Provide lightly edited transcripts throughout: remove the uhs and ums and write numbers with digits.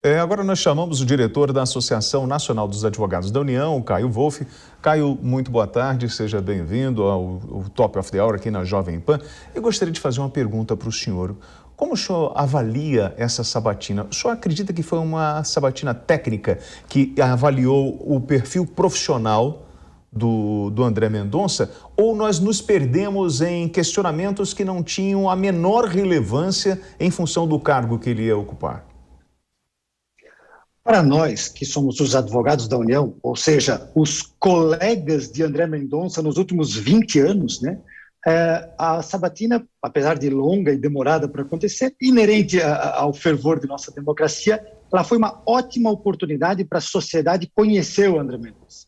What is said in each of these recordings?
Agora nós chamamos o diretor da Associação Nacional dos Advogados da União, Caio Wolff. Caio, muito boa tarde, seja bem-vindo ao Top of the Hour aqui na Jovem Pan. Eu gostaria de fazer uma pergunta para o senhor. Como o senhor avalia essa sabatina? O senhor acredita que foi uma sabatina técnica que avaliou o perfil profissional do André Mendonça? Ou nós nos perdemos em questionamentos que não tinham a menor relevância em função do cargo que ele ia ocupar? Para nós, que somos os advogados da União, ou seja, os colegas de André Mendonça nos últimos 20 anos, né, a sabatina, apesar de longa e demorada para acontecer, inerente ao fervor de nossa democracia, ela foi uma ótima oportunidade para a sociedade conhecer o André Mendonça.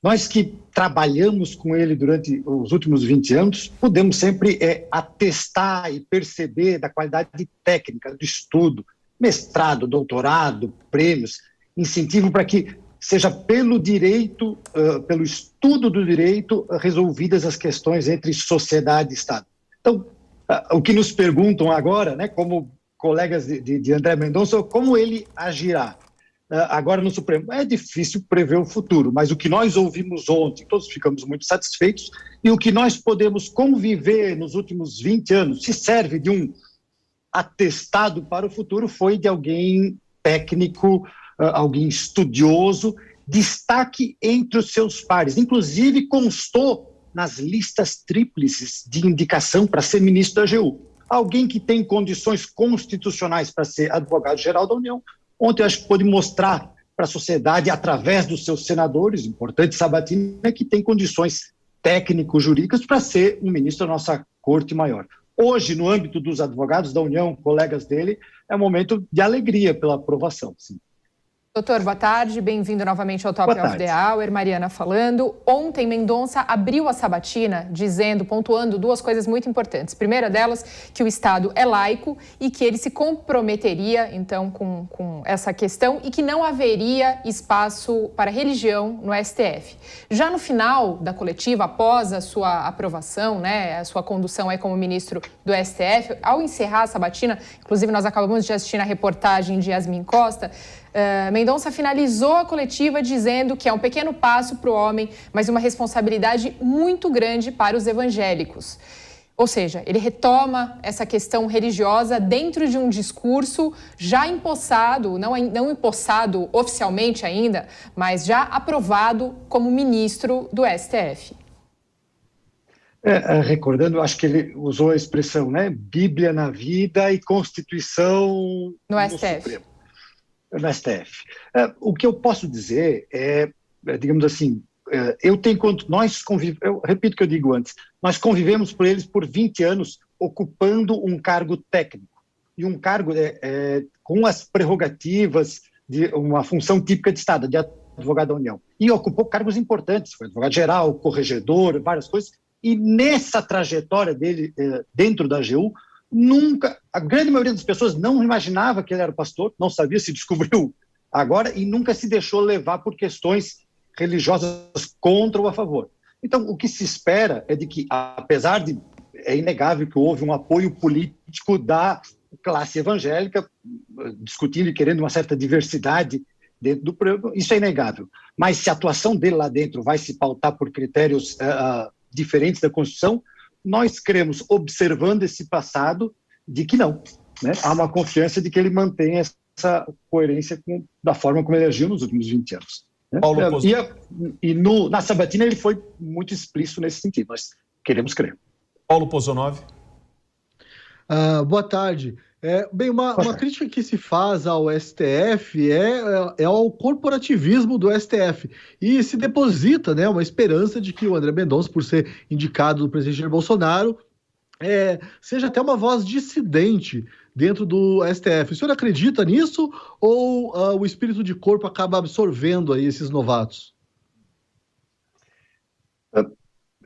Nós que trabalhamos com ele durante os últimos 20 anos, podemos sempre atestar e perceber da qualidade técnica do estudo, mestrado, doutorado, prêmios, incentivo para que seja pelo direito, pelo estudo do direito, resolvidas as questões entre sociedade e Estado. Então, o que nos perguntam agora, né, como colegas de André Mendonça, como ele agirá agora no Supremo. É difícil prever o futuro, mas o que nós ouvimos ontem, todos ficamos muito satisfeitos, e o que nós podemos conviver nos últimos 20 anos, se serve de um atestado para o futuro, foi de alguém técnico, alguém estudioso, destaque entre os seus pares. Inclusive constou nas listas tríplices de indicação para ser ministro da AGU. Alguém que tem condições constitucionais para ser advogado-geral da União. Ontem eu acho que pôde mostrar para a sociedade, através dos seus senadores, importante sabatina, que tem condições técnico-jurídicas para ser um ministro da nossa Corte Maior. Hoje, no âmbito dos advogados da União, colegas dele, é um momento de alegria pela aprovação. Sim. Doutor, boa tarde, bem-vindo novamente ao Top of the Hour, Mariana falando. Ontem, Mendonça abriu a sabatina pontuando duas coisas muito importantes. Primeira delas, que o Estado é laico e que ele se comprometeria, então, com essa questão e que não haveria espaço para religião no STF. Já no final da coletiva, após a sua aprovação, né, a sua condução aí como ministro do STF, ao encerrar a sabatina, inclusive nós acabamos de assistir a reportagem de Yasmin Costa, Mendonça finalizou a coletiva dizendo que é um pequeno passo para o homem, mas uma responsabilidade muito grande para os evangélicos. Ou seja, ele retoma essa questão religiosa dentro de um discurso já empossado, não empossado oficialmente ainda, mas já aprovado como ministro do STF. Recordando, acho que ele usou a expressão, né? Bíblia na vida e Constituição no STF. Supremo. No STF. O que eu posso dizer digamos assim, eu repito o que eu digo antes, nós convivemos por eles por 20 anos ocupando um cargo técnico, e um cargo com as prerrogativas de uma função típica de Estado, de advogado da União. E ocupou cargos importantes, foi advogado-geral, corregedor, várias coisas, e nessa trajetória dele dentro da AGU, a grande maioria das pessoas não imaginava que ele era pastor, não sabia, se descobriu agora e nunca se deixou levar por questões religiosas contra ou a favor. Então, o que se espera é de que, apesar de, é inegável que houve um apoio político da classe evangélica, discutindo e querendo uma certa diversidade dentro do programa, isso é inegável. Mas se a atuação dele lá dentro vai se pautar por critérios diferentes da Constituição, nós cremos, observando esse passado, de que não. Né? Há uma confiança de que ele mantém essa coerência da forma como ele agiu nos últimos 20 anos. Né? Na sabatina ele foi muito explícito nesse sentido, nós queremos crer. Paulo Pozonov. Boa tarde. Uma crítica que se faz ao STF é ao corporativismo do STF, e se deposita, né, uma esperança de que o André Mendonça, por ser indicado do presidente Jair Bolsonaro, seja até uma voz dissidente dentro do STF. O senhor acredita nisso, ou o espírito de corpo acaba absorvendo aí esses novatos?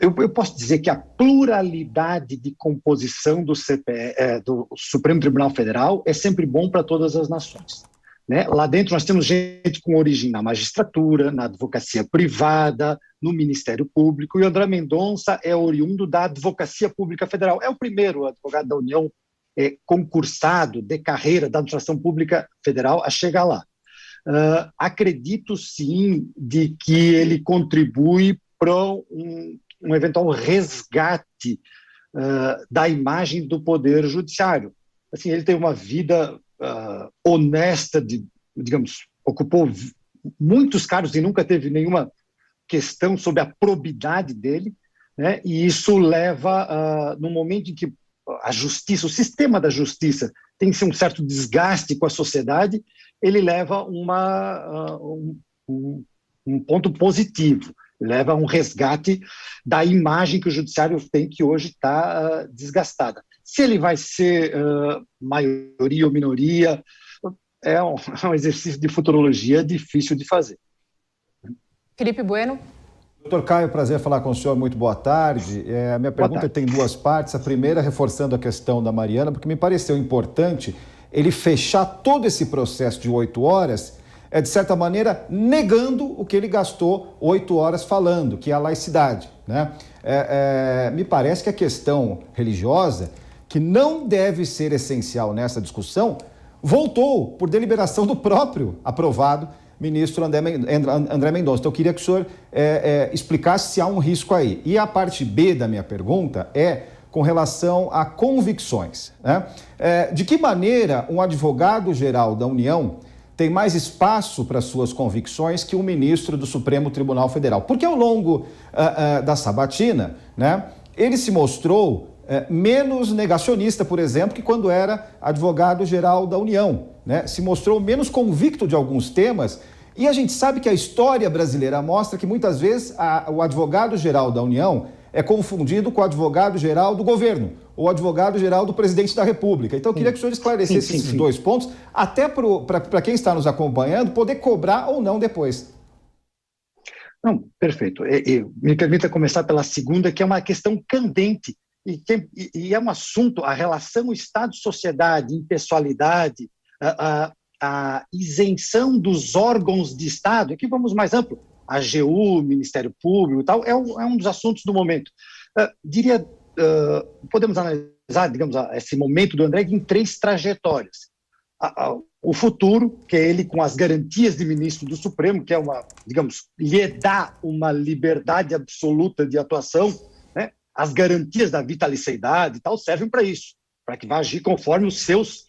Eu posso dizer que a pluralidade de composição do Supremo Tribunal Federal é sempre bom para todas as nações. Né? Lá dentro nós temos gente com origem na magistratura, na advocacia privada, no Ministério Público, e o André Mendonça é oriundo da Advocacia Pública Federal. É o primeiro advogado da União concursado de carreira da administração pública federal a chegar lá. Acredito, sim, de que ele contribui para um eventual resgate da imagem do Poder Judiciário. Assim, ele tem uma vida honesta, digamos, ocupou muitos cargos e nunca teve nenhuma questão sobre a probidade dele, né? E isso leva, no momento em que a justiça, o sistema da justiça tem um certo desgaste com a sociedade, ele leva um ponto positivo, leva a um resgate da imagem que o judiciário tem, que hoje está desgastada. Se ele vai ser maioria ou minoria, é um exercício de futurologia difícil de fazer. Felipe Bueno. Doutor Caio, prazer falar com o senhor, muito boa tarde. A minha pergunta tem duas partes. A primeira, reforçando a questão da Mariana, porque me pareceu importante ele fechar todo esse processo de 8 horas, de certa maneira, negando o que ele gastou 8 horas falando, que é a laicidade, né? Me parece que a questão religiosa, que não deve ser essencial nessa discussão, voltou por deliberação do próprio aprovado ministro André Mendonça. Então, eu queria que o senhor explicasse se há um risco aí. E a parte B da minha pergunta é com relação a convicções, né? De que maneira um advogado-geral da União tem mais espaço para suas convicções que um ministro do Supremo Tribunal Federal? Porque ao longo da sabatina, né, ele se mostrou menos negacionista, por exemplo, que quando era advogado-geral da União, né? Se mostrou menos convicto de alguns temas, e a gente sabe que a história brasileira mostra que muitas vezes o advogado-geral da União é confundido com o advogado-geral do governo, ou advogado-geral do presidente da República. Então eu queria que o senhor esclarecesse esses dois pontos, até para quem está nos acompanhando poder cobrar ou não depois. Não, perfeito. Me permita começar pela segunda, que é uma questão candente, e é um assunto, a relação Estado-sociedade, impessoalidade, a isenção dos órgãos de Estado. Aqui vamos mais amplo, a AGU, Ministério Público e tal, é um dos assuntos do momento. Podemos analisar, digamos, esse momento do André em 3 trajetórias. O futuro, que é ele com as garantias de ministro do Supremo, que é lhe dá uma liberdade absoluta de atuação, né? As garantias da vitaliciedade e tal servem para isso, para que vá agir conforme os seus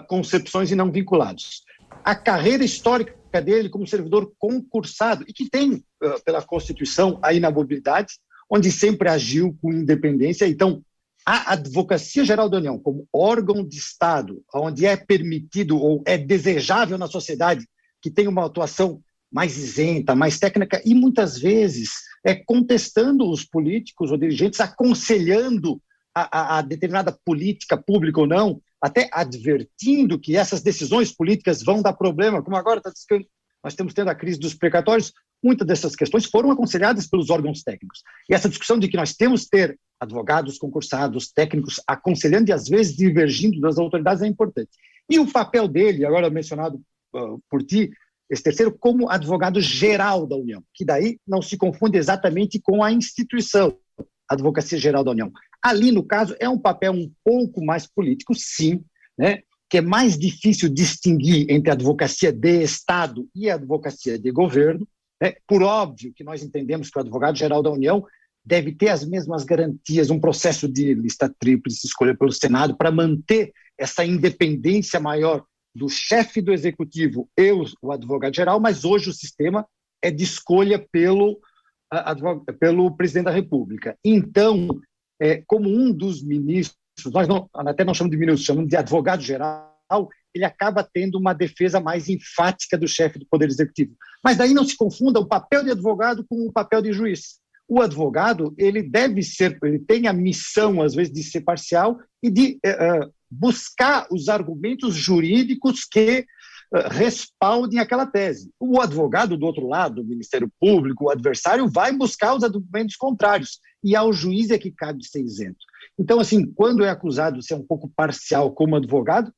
concepções e não vinculados. A carreira histórica dele como servidor concursado, e que tem, pela Constituição, a inamovibilidade, onde sempre agiu com independência. Então, a Advocacia Geral da União, como órgão de Estado, onde é permitido ou é desejável na sociedade que tenha uma atuação mais isenta, mais técnica, e muitas vezes contestando os políticos ou dirigentes, aconselhando a determinada política pública ou não, até advertindo que essas decisões políticas vão dar problema, como agora nós estamos tendo a crise dos precatórios. Muitas dessas questões foram aconselhadas pelos órgãos técnicos. E essa discussão de que nós temos que ter advogados concursados, técnicos, aconselhando e às vezes divergindo das autoridades é importante. E o papel dele, agora mencionado por ti, esse terceiro, como advogado-geral da União, que daí não se confunde exatamente com a instituição, a Advocacia Geral da União. Ali, no caso, é um papel um pouco mais político, sim, né, que é mais difícil distinguir entre a advocacia de Estado e a advocacia de governo, né, por óbvio que nós entendemos que o advogado-geral da União deve ter as mesmas garantias, um processo de lista tríplice, escolha pelo Senado, para manter essa independência maior do chefe do executivo e o advogado-geral, mas hoje o sistema é de escolha pelo presidente da República. Então, como um dos ministros, nós até não chamamos de ministro, chamamos de advogado-geral, ele acaba tendo uma defesa mais enfática do chefe do Poder Executivo. Mas daí não se confunda o papel de advogado com o papel de juiz. O advogado, ele tem a missão, às vezes, de ser parcial e de buscar os argumentos jurídicos que respaldem aquela tese. O advogado, do outro lado, o Ministério Público, o adversário, vai buscar os argumentos contrários, e ao juiz é que cabe ser isento. Então, assim, quando é acusado de ser um pouco parcial como advogado,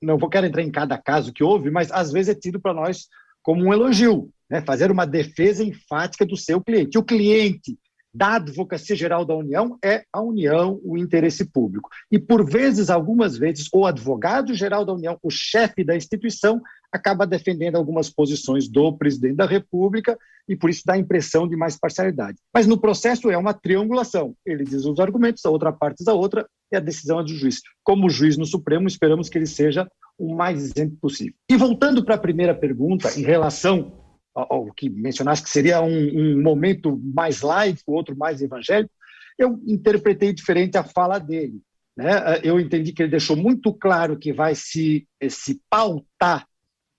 não quero entrar em cada caso que houve, mas às vezes é tido para nós como um elogio, né? Fazer uma defesa enfática do seu cliente. O cliente da Advocacia Geral da União é a União, o interesse público. E, por vezes, algumas vezes, o advogado-geral da União, o chefe da instituição, acaba defendendo algumas posições do presidente da República e, por isso, dá a impressão de mais parcialidade. Mas, no processo, é uma triangulação. Ele diz os argumentos, a outra parte diz a outra, e a decisão é do juiz. Como juiz no Supremo, esperamos que ele seja o mais isento possível. E, voltando para a primeira pergunta, em relação ao que mencionaste, que seria um momento mais laico, outro mais evangélico, eu interpretei diferente a fala dele, né? Eu entendi que ele deixou muito claro que vai se pautar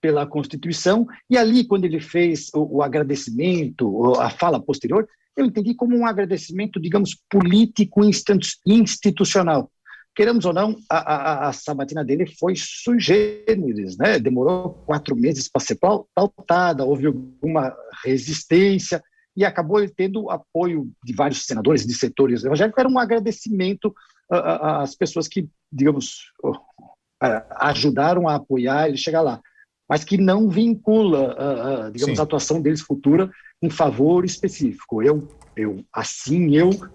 pela Constituição, e ali, quando ele fez o agradecimento, a fala posterior, eu entendi como um agradecimento, digamos, político-institucional. Queremos ou não, a sabatina dele foi sui generis, né? Demorou 4 meses para ser pautada, houve alguma resistência e acabou tendo apoio de vários senadores de setores evangélicos. Era um agradecimento às pessoas que, digamos, ajudaram a apoiar ele chegar lá, mas que não vincula, digamos, a atuação deles futura em favor específico. Eu